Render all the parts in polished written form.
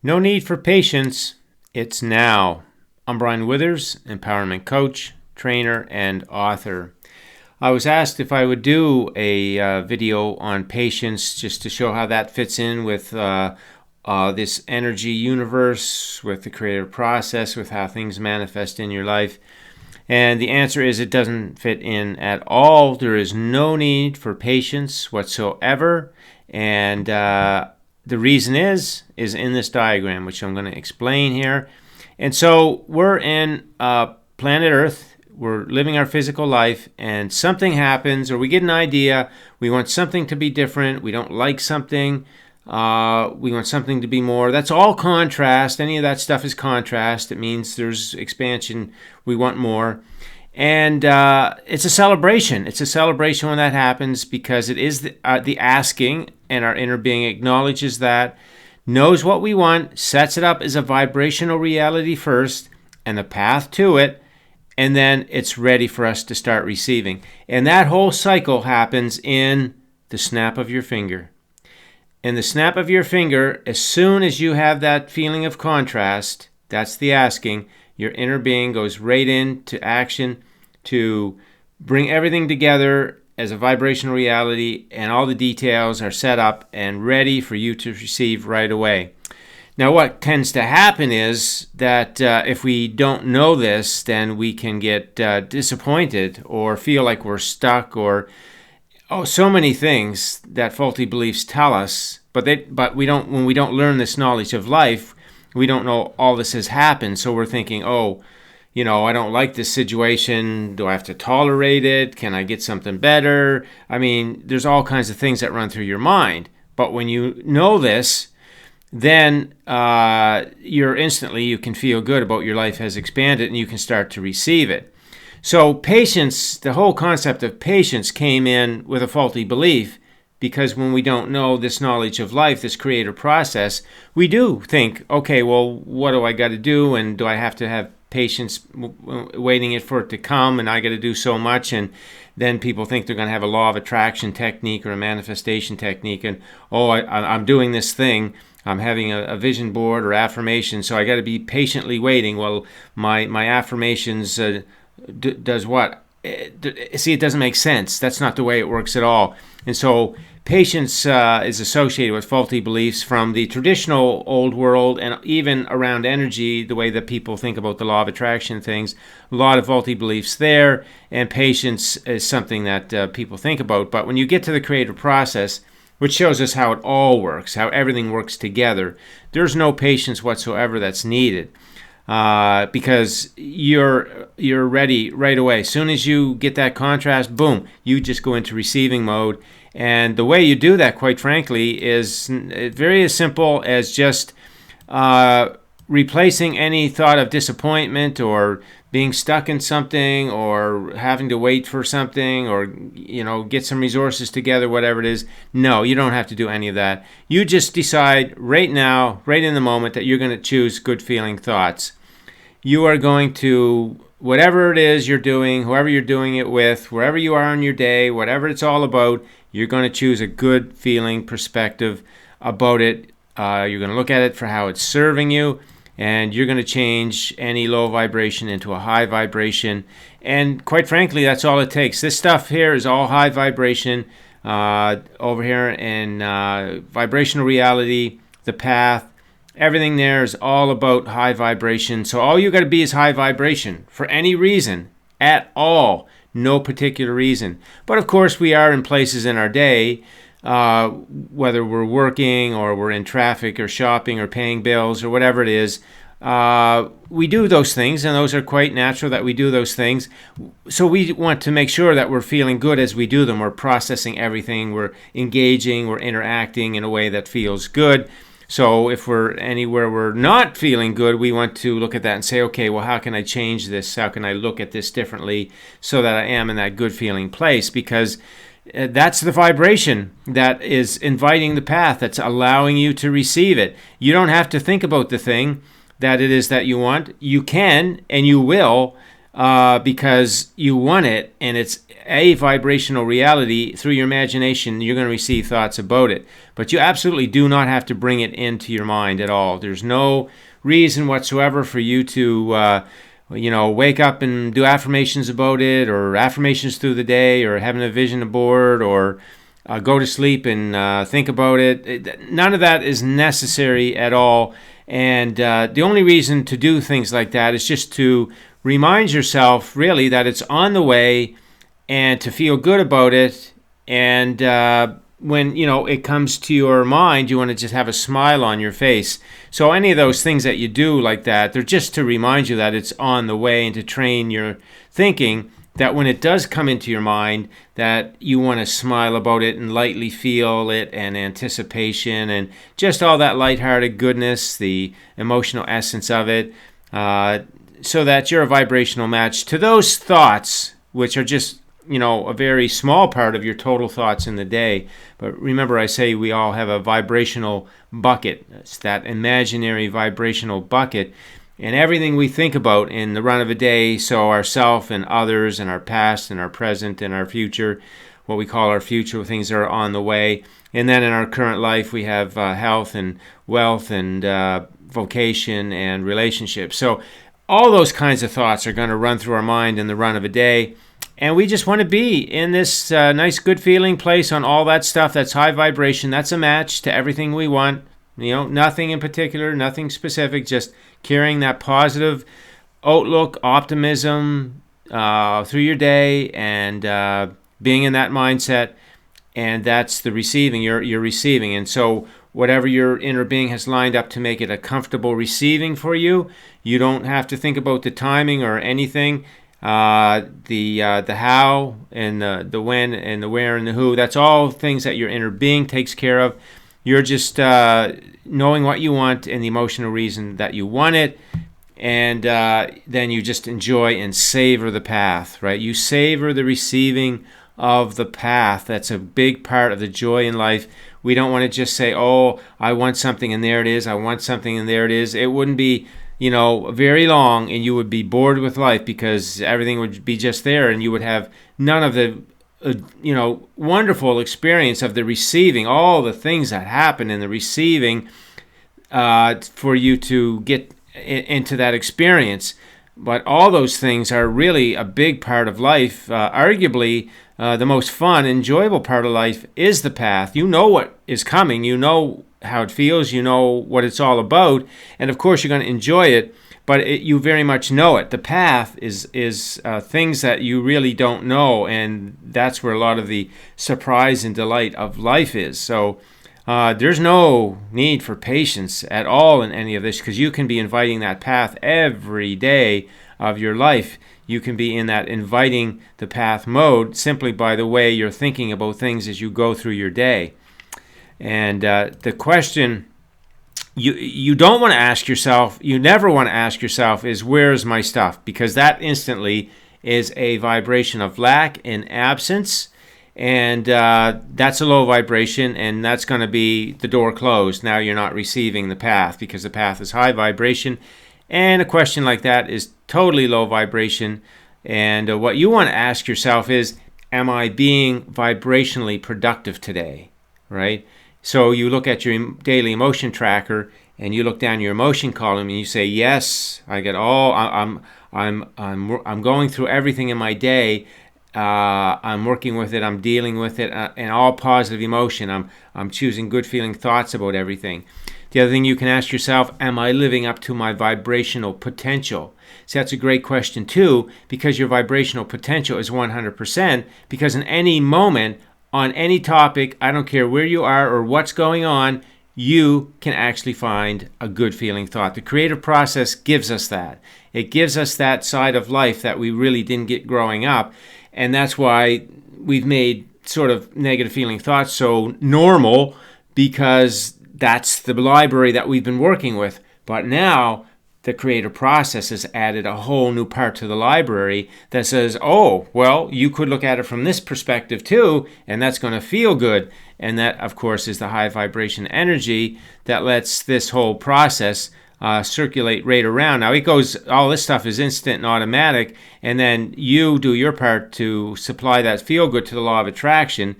No need for patience. It's now. I'm Brian Withers, empowerment coach, trainer, and author. I was asked if I would do a video on patience just to show how that fits in with this energy universe, with the creative process, with how things manifest in your life. And the answer is it doesn't fit in at all. There is no need for patience whatsoever. And the reason is in this diagram, which I'm going to explain here. And so we're in planet Earth. We're living our physical life, and something happens, or we get an idea. We want something to be different. We don't like something. We want something to be more. That's all contrast. Any of that stuff is contrast. It means there's expansion. We want more. And it's a celebration. It's a celebration when that happens because it is the asking, and our inner being acknowledges that, knows what we want, sets it up as a vibrational reality first, and the path to it, and then it's ready for us to start receiving. And that whole cycle happens in the snap of your finger. In the snap of your finger, as soon as you have that feeling of contrast, that's the asking, your inner being goes right into action to bring everything together as a vibrational reality, and all the details are set up and ready for you to receive right away. Now, what tends to happen is that if we don't know this, then we can get disappointed or feel like we're stuck, or so many things that faulty beliefs tell us. But we don't. When we don't learn this knowledge of life, we don't know all this has happened. So we're thinking, I don't like this situation. Do I have to tolerate it? Can I get something better? I mean, there's all kinds of things that run through your mind. But when you know this, then you can feel good about your life has expanded, and you can start to receive it. So patience, the whole concept of patience came in with a faulty belief, because when we don't know this knowledge of life, this creative process, we do think, okay, well, what do I got to do? And do I have to have patience waiting for it to come, and I got to do so much? And then people think they're going to have a law of attraction technique or a manifestation technique, and I'm doing this thing, I'm having a vision board or affirmation, so I got to be patiently waiting. Well, my affirmations does what? See, it doesn't make sense. That's not the way it works at all. And so patience is associated with faulty beliefs from the traditional old world, and even around energy, the way that people think about the law of attraction things. A lot of faulty beliefs there, and patience is something that people think about. But when you get to the creative process, which shows us how it all works, how everything works together, there's no patience whatsoever that's needed. Because you're ready right away. As soon as you get that contrast, boom, you just go into receiving mode. And the way you do that, quite frankly, is very as simple as just replacing any thought of disappointment or being stuck in something or having to wait for something or get some resources together, whatever it is. No, you don't have to do any of that. You just decide right now, right in the moment, that you're going to choose good feeling thoughts. You are going to, whatever it is you're doing, whoever you're doing it with, wherever you are in your day, whatever it's all about, you're going to choose a good feeling perspective about it. You're going to look at it for how it's serving you, and you're going to change any low vibration into a high vibration. And quite frankly, that's all it takes. This stuff here is all high vibration. Over here in vibrational reality, the path, everything there is all about high vibration. So all you got to be is high vibration for any reason at all. No particular reason. But of course, we are in places in our day, whether we're working or we're in traffic or shopping or paying bills or whatever it is, we do those things, and those are quite natural that we do those things. So we want to make sure that we're feeling good as we do them. We're processing everything, we're engaging, we're interacting in a way that feels good. So if we're anywhere we're not feeling good, we want to look at that and say, okay, well, how can I change this? How can I look at this differently so that I am in that good feeling place? Because that's the vibration that is inviting the path, that's allowing you to receive it. You don't have to think about the thing that it is that you want. You can and you will because you want it, and it's a vibrational reality. Through your imagination, you're going to receive thoughts about it. But you absolutely do not have to bring it into your mind at all. There's no reason whatsoever for you to wake up and do affirmations about it, or affirmations through the day, or having a vision board, or go to sleep and think about it. None of that is necessary at all. And the only reason to do things like that is just to remind yourself, really, that it's on the way, and to feel good about it. And when it comes to your mind, you want to just have a smile on your face. So any of those things that you do like that, they're just to remind you that it's on the way, and to train your thinking that when it does come into your mind, that you want to smile about it and lightly feel it, and anticipation, and just all that lighthearted goodness, the emotional essence of it, so that you're a vibrational match to those thoughts, which are just a very small part of your total thoughts in the day. But remember, I say we all have a vibrational bucket. It's that imaginary vibrational bucket. And everything we think about in the run of a day, so ourself and others and our past and our present and our future, what we call our future, things that are on the way. And then in our current life, we have health and wealth and vocation and relationships. So all those kinds of thoughts are going to run through our mind in the run of a day. And we just want to be in this nice, good feeling place on all that stuff that's high vibration. That's a match to everything we want. Nothing in particular, nothing specific, just carrying that positive outlook, optimism through your day, and being in that mindset. And that's the receiving. You're receiving. And so whatever your inner being has lined up to make it a comfortable receiving for you, you don't have to think about the timing or anything. The how and the when and the where and the who, that's all things that your inner being takes care of. You're just knowing what you want and the emotional reason that you want it, and then you just enjoy and savor the path, right? You savor the receiving of the path. That's a big part of the joy in life. We don't want to just say, oh, I want something and there it is. I want something and there it is. It wouldn't be very long, and you would be bored with life because everything would be just there, and you would have none of the wonderful experience of the receiving, all the things that happen in the receiving for you to get into that experience. But all those things are really a big part of life. Arguably, the most fun, enjoyable part of life is the path. You know what is coming. You know how it feels. You know what it's all about. And of course, you're going to enjoy it. But you very much know it. The path is things that you really don't know. And that's where a lot of the surprise and delight of life is. So there's no need for patience at all in any of this, because you can be inviting that path every day of your life. You can be in that inviting the path mode simply by the way you're thinking about things as you go through your day. And the question you don't want to ask yourself, you never want to ask yourself, is where's my stuff? Because that instantly is a vibration of lack and absence. And that's a low vibration, and that's going to be the door closed. Now you're not receiving the path because the path is high vibration. And a question like that is totally low vibration. And what you want to ask yourself is, am I being vibrationally productive today? Right? So you look at your daily emotion tracker, and you look down your emotion column, and you say, yes, I get all. I'm going through everything in my day. I'm working with it, I'm dealing with it, and all positive emotion. I'm choosing good feeling thoughts about everything. The other thing you can ask yourself, am I living up to my vibrational potential? So that's a great question too, because your vibrational potential is 100%, because in any moment, on any topic, I don't care where you are or what's going on, you can actually find a good feeling thought. The creative process gives us that. It gives us that side of life that we really didn't get growing up. And that's why we've made sort of negative feeling thoughts so normal, because that's the library that we've been working with. But now the creative process has added a whole new part to the library that says, oh, well, you could look at it from this perspective too, and that's going to feel good. And that, of course, is the high vibration energy that lets this whole process circulate right around. Now all this stuff is instant and automatic, and then you do your part to supply that feel good to the law of attraction.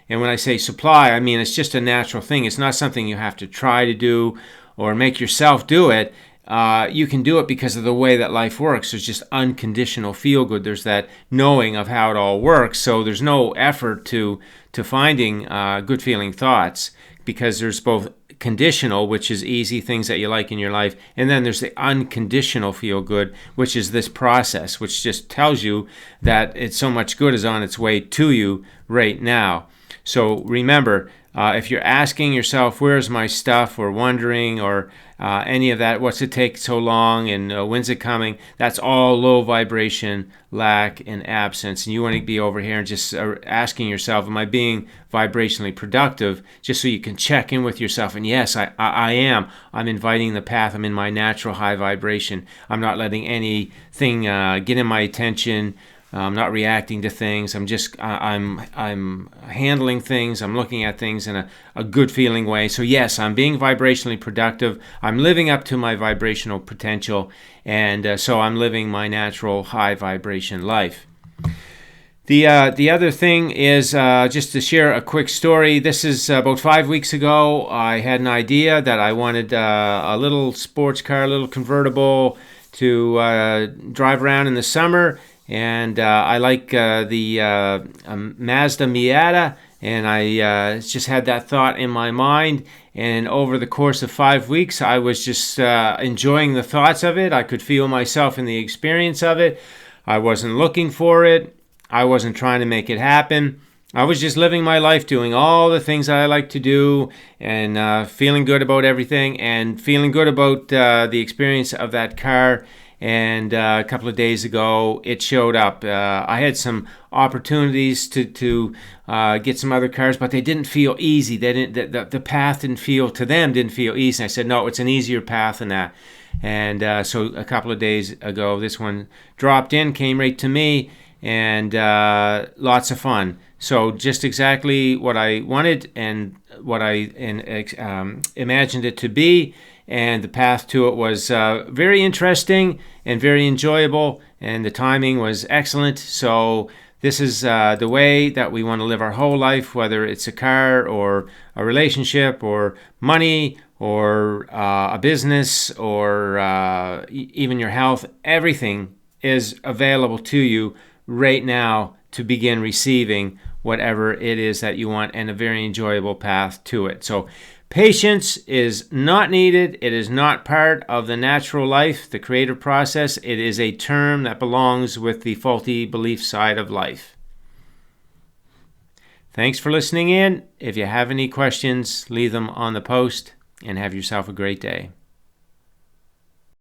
And when I say supply, I mean it's just a natural thing. It's not something you have to try to do or make yourself do it. You can do it because of the way that life works. There's just unconditional feel good. There's that knowing of how it all works. So there's no effort to finding good feeling thoughts, because there's both conditional, which is easy, things that you like in your life, and then there's the unconditional feel good, which is this process, which just tells you that it's so much good is on its way to you right now. So remember, if you're asking yourself, where's my stuff, or wondering, or any of that, what's it take so long, and when's it coming, that's all low vibration, lack, and absence. And you want to be over here and just asking yourself, am I being vibrationally productive, just so you can check in with yourself. And yes, I am. I'm inviting the path. I'm in my natural high vibration. I'm not letting anything get in my attention. I'm not reacting to things. I'm handling things. I'm looking at things in a good feeling way. So yes, I'm being vibrationally productive. I'm living up to my vibrational potential. And so I'm living my natural high vibration life. The other thing is just to share a quick story. This is about 5 weeks ago. I had an idea that I wanted a little sports car, a little convertible to drive around in the summer. And I like the Mazda Miata, and I just had that thought in my mind. And over the course of 5 weeks, I was just enjoying the thoughts of it. I could feel myself in the experience of it. I wasn't looking for it. I wasn't trying to make it happen. I was just living my life, doing all the things that I like to do, and feeling good about everything, and feeling good about the experience of that car. And a couple of days ago, it showed up. I had some opportunities to get some other cars, but they didn't feel easy. The path didn't feel easy. And I said, no, it's an easier path than that. And so a couple of days ago, this one dropped in, came right to me, and lots of fun. So just exactly what I wanted and what I imagined it to be. And the path to it was very interesting and very enjoyable, and the timing was excellent. So this is the way that we want to live our whole life, whether it's a car or a relationship or money or a business or even your health. Everything is available to you right now to begin receiving whatever it is that you want, and a very enjoyable path to it. So patience is not needed. It is not part of the natural life, the creative process. It is a term that belongs with the faulty belief side of life. Thanks for listening in. If you have any questions, leave them on the post, and have yourself a great day.